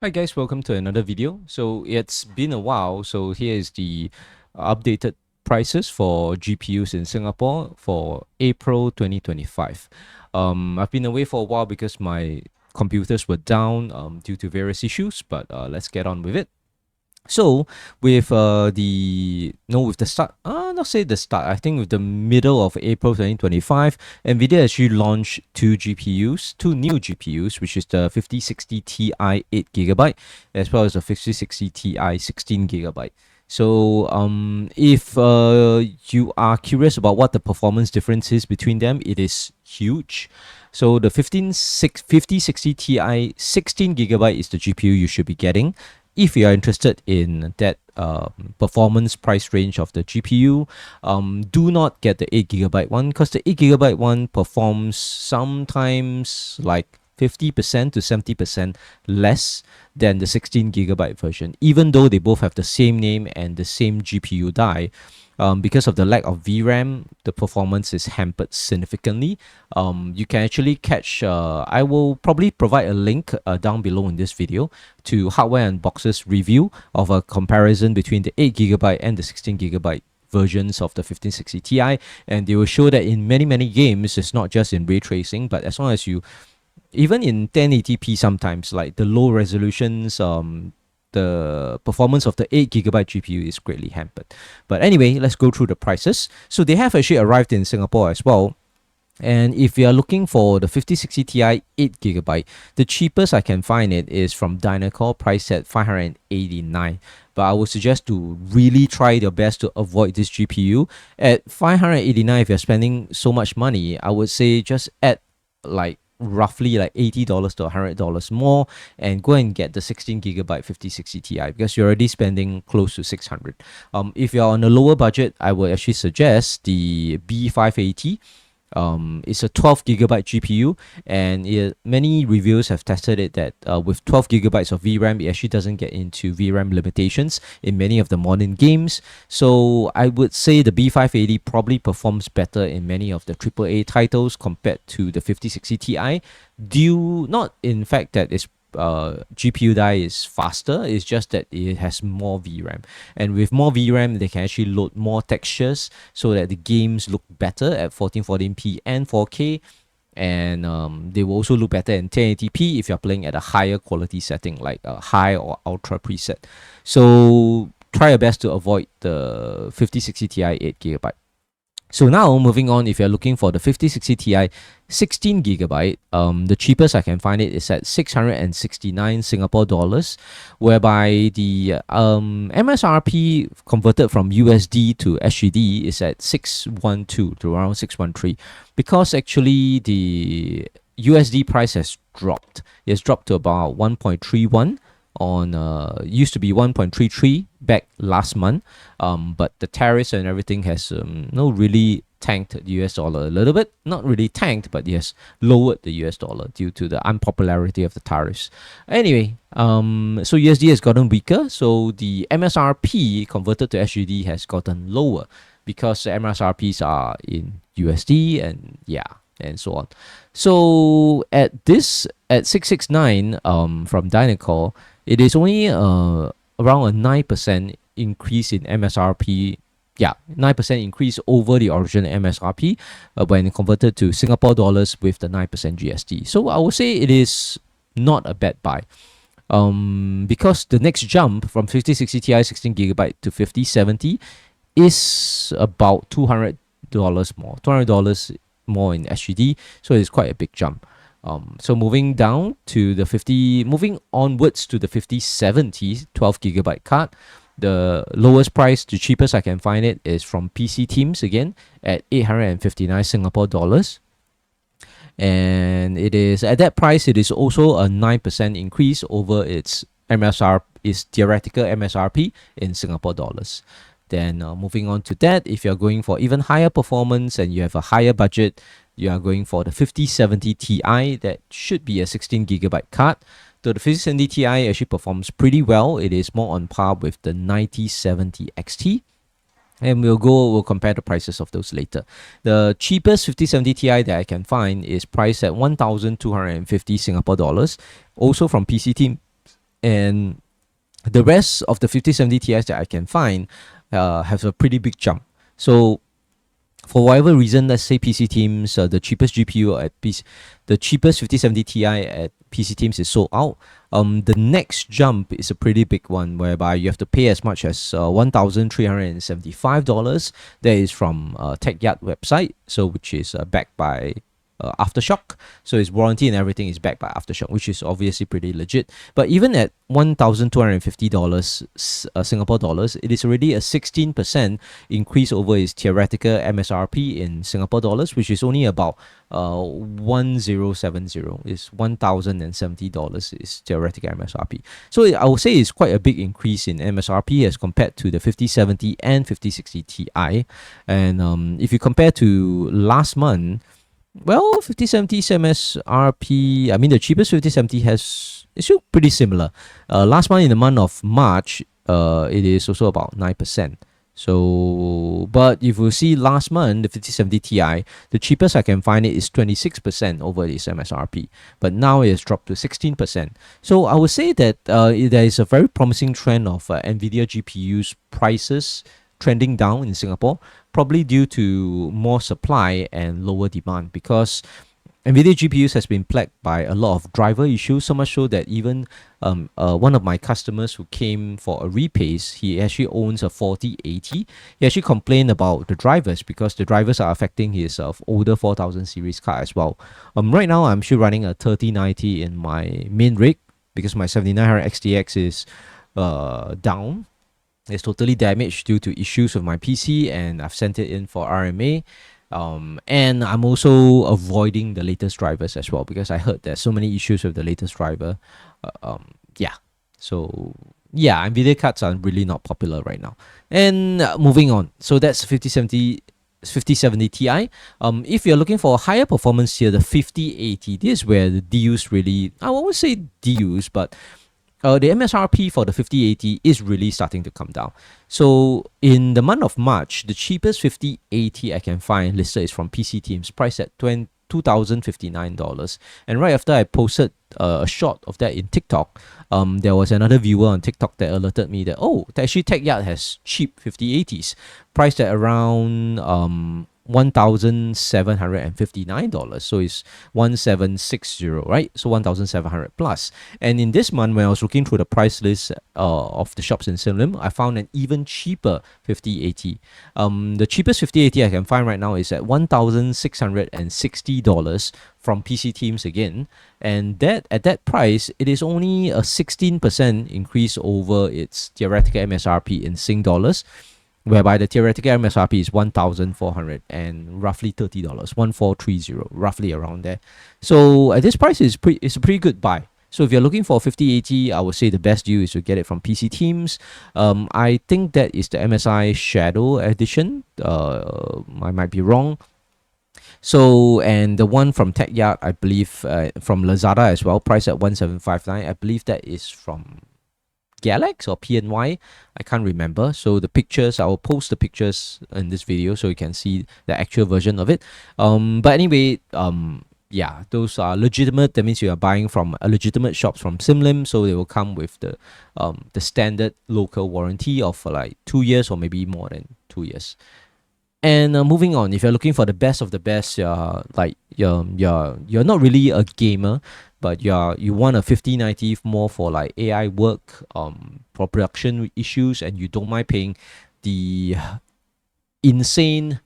Hi guys, welcome to another video. So it's been a while, so here is the updated prices for GPUs in Singapore for April 2025. I've been away for a while because my computers were down due to various issues, but let's get on with it. So with with the start, not say the start, I think with the middle of April 2025, Nvidia actually launched two new GPUs, which is the 5060 Ti 8 GB as well as the 5060 Ti 16 GB. So if you are curious about what the performance difference is between them, it is huge. So the 5060 Ti 16 GB is the GPU you should be getting if you are interested in that performance price range of the GPU. Do not get the 8 GB one because the 8 GB one performs sometimes like 50% to 70% less than the 16 GB version, even though they both have the same name and the same GPU die. Because of the lack of VRAM, the performance is hampered significantly. You can actually catch, I will probably provide a link down below in this video to Hardware Unboxed's review of a comparison between the 8 GB and the 16 GB versions of the 1560 Ti, and they will show that in many games, it's not just in ray tracing, but as long as you, even in 1080p sometimes, like the low resolutions, the performance of the 8 GB GPU is greatly hampered. But anyway, let's go through the prices. So they have actually arrived in Singapore as well. And if you are looking for the 5060 Ti 8 GB, the cheapest I can find it is from Dynacore, priced at 589. But I would suggest to really try your best to avoid this GPU. At 589, if you're spending so much money, I would say just add like roughly like $80 to $100 more and go and get the 16 GB 5060 Ti because you're already spending close to 600. If you're on a lower budget, I would actually suggest the B580. It's a 12 GB GPU, and many reviews have tested it that with 12 GB of VRAM, it actually doesn't get into VRAM limitations in many of the modern games. So I would say the B580 probably performs better in many of the AAA titles compared to the 5060 Ti, due not in fact that it's GPU die is faster, it's just that it has more VRAM. And with more VRAM, they can actually load more textures so that the games look better at 1440p and 4K. And they will also look better in 1080p if you're playing at a higher quality setting like a high or ultra preset. So try your best to avoid the 5060 Ti 8 GB. So now moving on, if you're looking for the 5060 Ti 16 GB, the cheapest I can find it is at 669 Singapore dollars, whereby the MSRP converted from USD to SGD is at 612 to around 613, because actually the USD price has dropped. It has dropped to about 1.31 on used to be 1.33 back last month, but the tariffs and everything has really tanked the US dollar a little bit. Not really tanked, but it has lowered the US dollar due to the unpopularity of the tariffs. Anyway, so USD has gotten weaker, so the MSRP converted to SGD has gotten lower because the MSRPs are in USD, and and so on. So at 669 from Dynacore, it is only around a 9% increase in MSRP. Yeah, 9% increase over the original MSRP when converted to Singapore dollars with the 9% GST. So I would say it is not a bad buy. Because the next jump from 5060 Ti 16 GB to 5070 is about $200 more. $200 more in SGD, so it's quite a big jump. So moving onwards to the 5070 12 GB card, the lowest price, the cheapest I can find it is from PC Teams again at 859 Singapore dollars. And it is at that price, it is also a 9% increase over its theoretical MSRP in Singapore dollars. Then moving on to that, if you're going for even higher performance and you have a higher budget, you are going for the 5070 Ti. That should be a 16 GB card. So the 5070 Ti actually performs pretty well. It is more on par with the 9070 XT. And we'll compare the prices of those later. The cheapest 5070 Ti that I can find is priced at 1,250 Singapore dollars, also from PC Team and the rest of the 5070 Ti's that I can find have a pretty big jump. So for whatever reason, let's say PC Teams, the cheapest GPU at PC, the cheapest 5070 Ti at PC Teams is sold out. The next jump is a pretty big one, whereby you have to pay as much as $1,375. That is from TechYard website, so which is backed by Aftershock. So its warranty and everything is backed by Aftershock, which is obviously pretty legit. But even at $1,250 Singapore dollars, it is already a 16% increase over its theoretical MSRP in Singapore dollars, which is only about 1070. Is $1,070 is theoretical MSRP. So I would say it's quite a big increase in MSRP as compared to the 5070 and 5060 Ti. And if you compare to last month, well, 5070 MSRP, I mean, the cheapest 5070 is still pretty similar. Last month, in the month of March, it is also about 9%. So, but if you see last month, the 5070 Ti, the cheapest I can find it is 26% over its MSRP. But now it has dropped to 16%. So I would say that there is a very promising trend of Nvidia GPUs prices trending down in Singapore, probably due to more supply and lower demand, because Nvidia GPUs has been plagued by a lot of driver issues, so much so that even one of my customers who came for a repace, he actually owns a 4080. He actually complained about the drivers because the drivers are affecting his older 4000 series car as well. Right now, I'm still running a 3090 in my main rig because my 7900 XTX is down. It's totally damaged due to issues with my PC, and I've sent it in for RMA. And I'm also avoiding the latest drivers as well because I heard there's so many issues with the latest driver. Yeah. So yeah, Nvidia cards are really not popular right now. And moving on. So that's 5070 Ti. If you're looking for a higher performance here, the 5080, this is where the DUs really, I won't say DUs, but the MSRP for the 5080 is really starting to come down. So in the month of March, the cheapest 5080 I can find listed is from PC Teams, priced at $2,059. And right after I posted a shot of that in TikTok, there was another viewer on TikTok that alerted me that, oh, actually TechYard has cheap 5080s, priced at around $1,759. So it's 1,760, right? So 1,700 plus. And in this month, when I was looking through the price list of the shops in Sim Lim, I found an even cheaper 5080. The cheapest 5080 I can find right now is at $1,660 from PC Teams again. And that at that price, it is only a 16% increase over its theoretical MSRP in Sing dollars, whereby the theoretical MSRP is 1,400 and roughly $30, 1,430, roughly around there. So at this price, it's a pretty good buy. So if you're looking for 5080, I would say the best deal is to get it from PC Teams. I think that is the MSI Shadow Edition. I might be wrong. So, and the one from TechYard, I believe, from Lazada as well, priced at 1,759. I believe that is from Galax or PNY, I can't remember. So the pictures, I will post the pictures in this video so you can see the actual version of it. But anyway, yeah, those are legitimate. That means you are buying from a legitimate shops from SimLim, so they will come with the standard local warranty of like 2 years or maybe more than 2 years. And moving on, if you're looking for the best of the best, like you're not really a gamer, but you want a 5090 more for like AI work, for production issues, and you don't mind paying the insane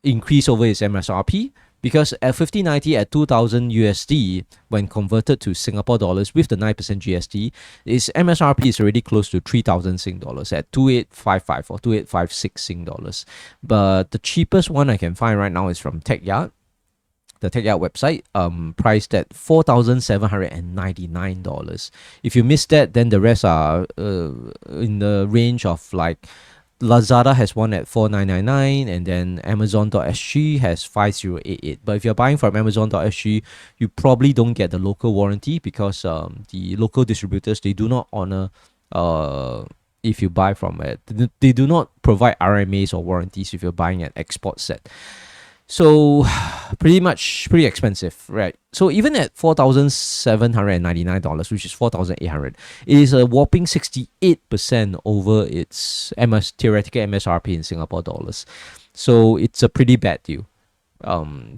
increase over its MSRP, because at 5090 at 2,000 USD, when converted to Singapore dollars with the 9% GST, its MSRP is already close to 3,000 Sing dollars at 2,855 or 2,856 Sing dollars. But the cheapest one I can find right now is from TechYard, the TechYard website, priced at $4,799. If you missed that, then the rest are in the range of like Lazada has one at 4,999, and then Amazon.sg has 5,088. But if you're buying from Amazon.sg, you probably don't get the local warranty because the local distributors, they do not honor if you buy from it. They do not provide RMAs or warranties if you're buying an export set. So pretty expensive, right? So even at $4,799, which is 4,800, it is a whopping 68% over its theoretical MSRP in Singapore dollars. So it's a pretty bad deal.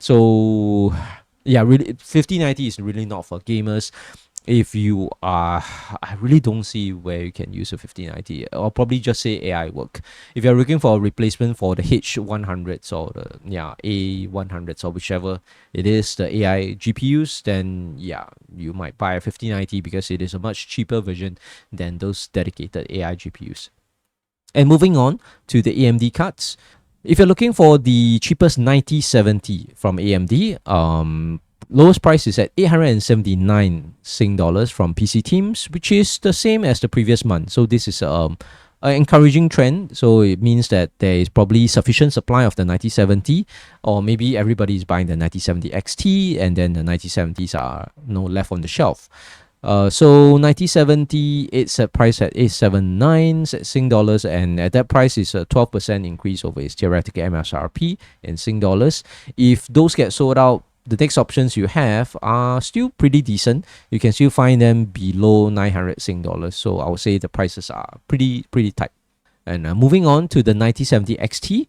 So yeah, really, 5090 is really not for gamers. If you are, I really don't see where you can use a 5090. I'll probably just say AI work. If you're looking for a replacement for the H100s or the A100s or whichever it is, the AI GPUs, then yeah, you might buy a 5090 because it is a much cheaper version than those dedicated AI GPUs. And moving on to the AMD cards. If you're looking for the cheapest 9070 from AMD, lowest price is at 879 Sing dollars from PC Teams, which is the same as the previous month. So this is an encouraging trend. So it means that there is probably sufficient supply of the 9070, or maybe everybody is buying the 9070 XT, and then the 9070s are left on the shelf. So 9070, it's set price at 879 Sing dollars, and at that price is a 12% increase over its theoretical MSRP in Sing dollars. If those get sold out, the next options you have are still pretty decent. You can still find them below 900 Sing dollars. So I would say the prices are pretty tight. And moving on to the 9070 XT,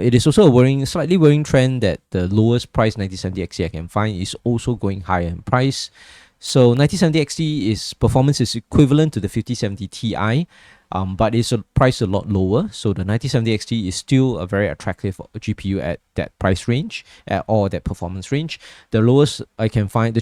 it is also a slightly worrying trend that the lowest price 9070 XT I can find is also going higher in price. So 9070 XT performance is equivalent to the 5070 Ti, but it's priced a lot lower. So the 9070 XT is still a very attractive GPU at that price range, or that performance range. The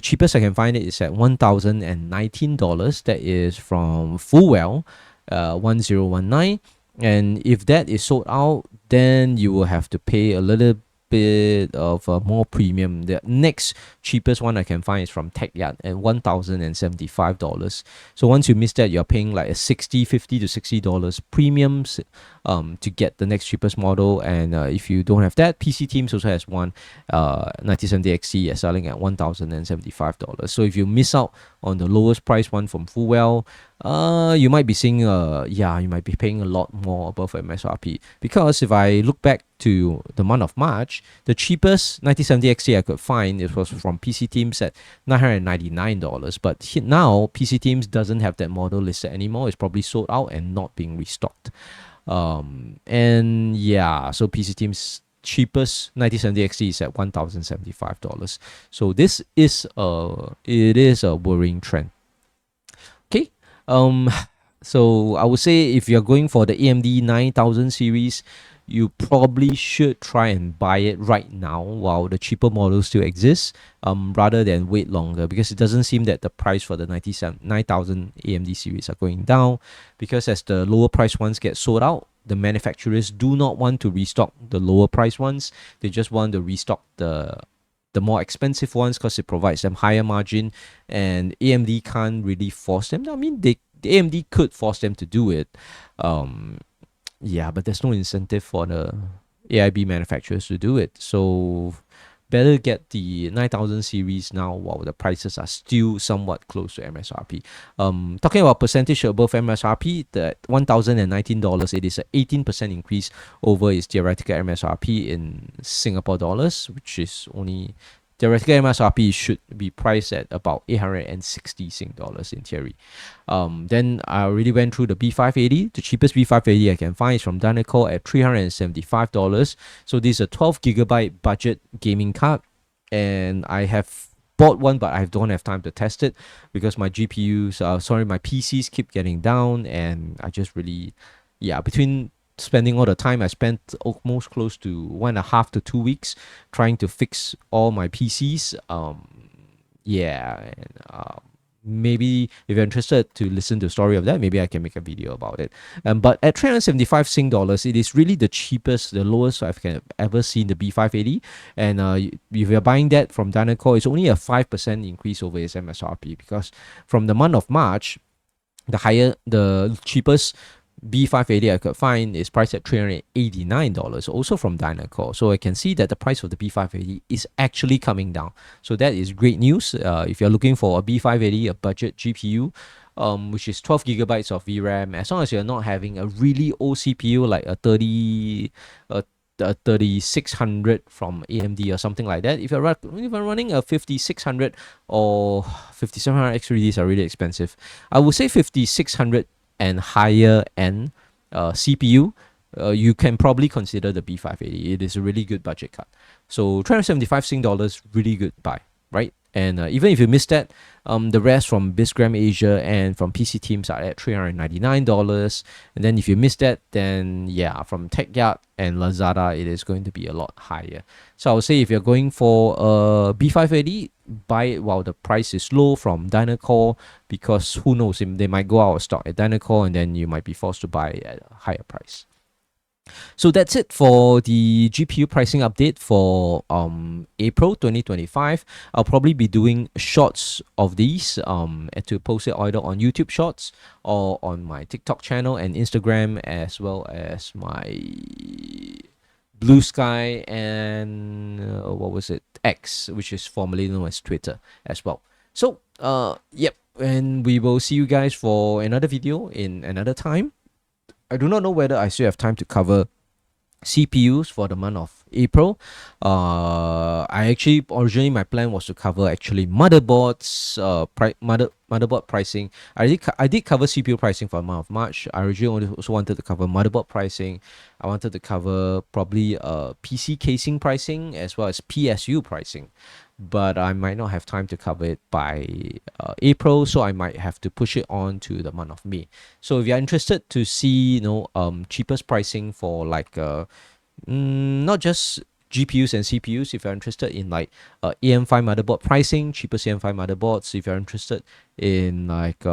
cheapest I can find it is at $1,019. That is from Fullwell, 1019. And if that is sold out, then you will have to pay a little bit of a more premium. The next cheapest one I can find is from TechYard at $1,075. So once you miss that, you're paying like a $50 to $60 premiums to get the next cheapest model. And if you don't have that, PC Teams also has one 9070 XT selling at $1,075. So if you miss out on the lowest price one from Fullwell, you might be seeing you might be paying a lot more above MSRP. Because if I look back to the month of March, the cheapest 9070 XT I could find, it was from PC Teams at $999. But now PC Teams doesn't have that model listed anymore. It's probably sold out and not being restocked. And yeah, so PC Teams cheapest 9070 XT is at $1,075. So this is a worrying trend. Okay. So I would say if you're going for the AMD 9000 series, you probably should try and buy it right now while the cheaper models still exist, rather than wait longer, because it doesn't seem that the price for the 9000 AMD series are going down, because as the lower price ones get sold out, the manufacturers do not want to restock the lower price ones. They just want to restock the more expensive ones because it provides them higher margin, and AMD can't really force them. I mean, the AMD could force them to do it, but there's no incentive for the AIB manufacturers to do it. So better get the 9000 series now while the prices are still somewhat close to MSRP. Talking about percentage above MSRP, that $1,019, it is an 18% increase over its theoretical MSRP in Singapore dollars, which is only theoretical MSRP should be priced at about 860 Sing dollars in theory. Then I already went through the B580. The cheapest B580 I can find is from Dynacore at $375. So this is a 12GB budget gaming card, and I have bought one, but I don't have time to test it because my my PCs keep getting down, and I just really, between spending all the time, I spent almost close to 1.5 to 2 weeks trying to fix all my PCs. Maybe if you're interested to listen to the story of that, maybe I can make a video about it. But at 375 Sing dollars, it is really the cheapest, the lowest I've ever seen the B580. And if you're buying that from Dynacore, it's only a 5% increase over its MSRP, because from the month of March, the cheapest B580 I could find is priced at $389, also from Dynacore. So I can see that the price of the B580 is actually coming down. So that is great news. If you're looking for a B580, a budget GPU, which is 12GB of VRAM, as long as you're not having a really old CPU like a 3600 from AMD or something like that. If you're running a 5600 or 5700 X3, these are really expensive. I would say 5600 and higher end CPU, you can probably consider the B580. It is a really good budget card. So 375 Sing dollars, really good buy, right? And even if you missed that, the rest from Bizgram Asia and from PC Teams are at $399. And then if you missed that, then yeah, from TechYard and Lazada, it is going to be a lot higher. So I would say if you're going for a B580, buy it while the price is low from Dynacore, because who knows, they might go out of stock at Dynacore and then you might be forced to buy at a higher price. So that's it for the GPU pricing update for April 2025. I'll probably be doing shorts of these to post it either on YouTube Shorts or on my TikTok channel and Instagram, as well as my Blue Sky and what was it, X, which is formerly known as Twitter as well. So yep, and we will see you guys for another video in another time. I do not know whether I still have time to cover CPUs for the month of April. Originally my plan was to cover actually motherboards, motherboard pricing. I did cover CPU pricing for the month of March. I originally also wanted to cover motherboard pricing. I wanted to cover probably PC casing pricing as well as PSU pricing, but I might not have time to cover it by April, so I might have to push it on to the month of May. So if you're interested to see, cheapest pricing for like not just GPUs and CPUs, if you're interested in like AM5 motherboard pricing, cheapest AM5 motherboards, if you're interested in like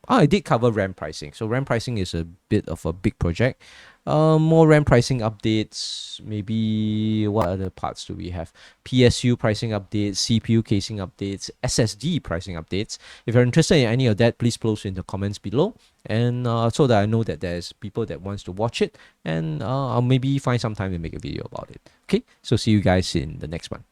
I did cover RAM pricing. So RAM pricing is a bit of a big project. More RAM pricing updates, maybe what other parts do we have? PSU pricing updates, CPU casing updates, SSD pricing updates. If you're interested in any of that, please post in the comments below, and so that I know that there's people that wants to watch it, and I'll maybe find some time to make a video about it. Okay, so see you guys in the next one.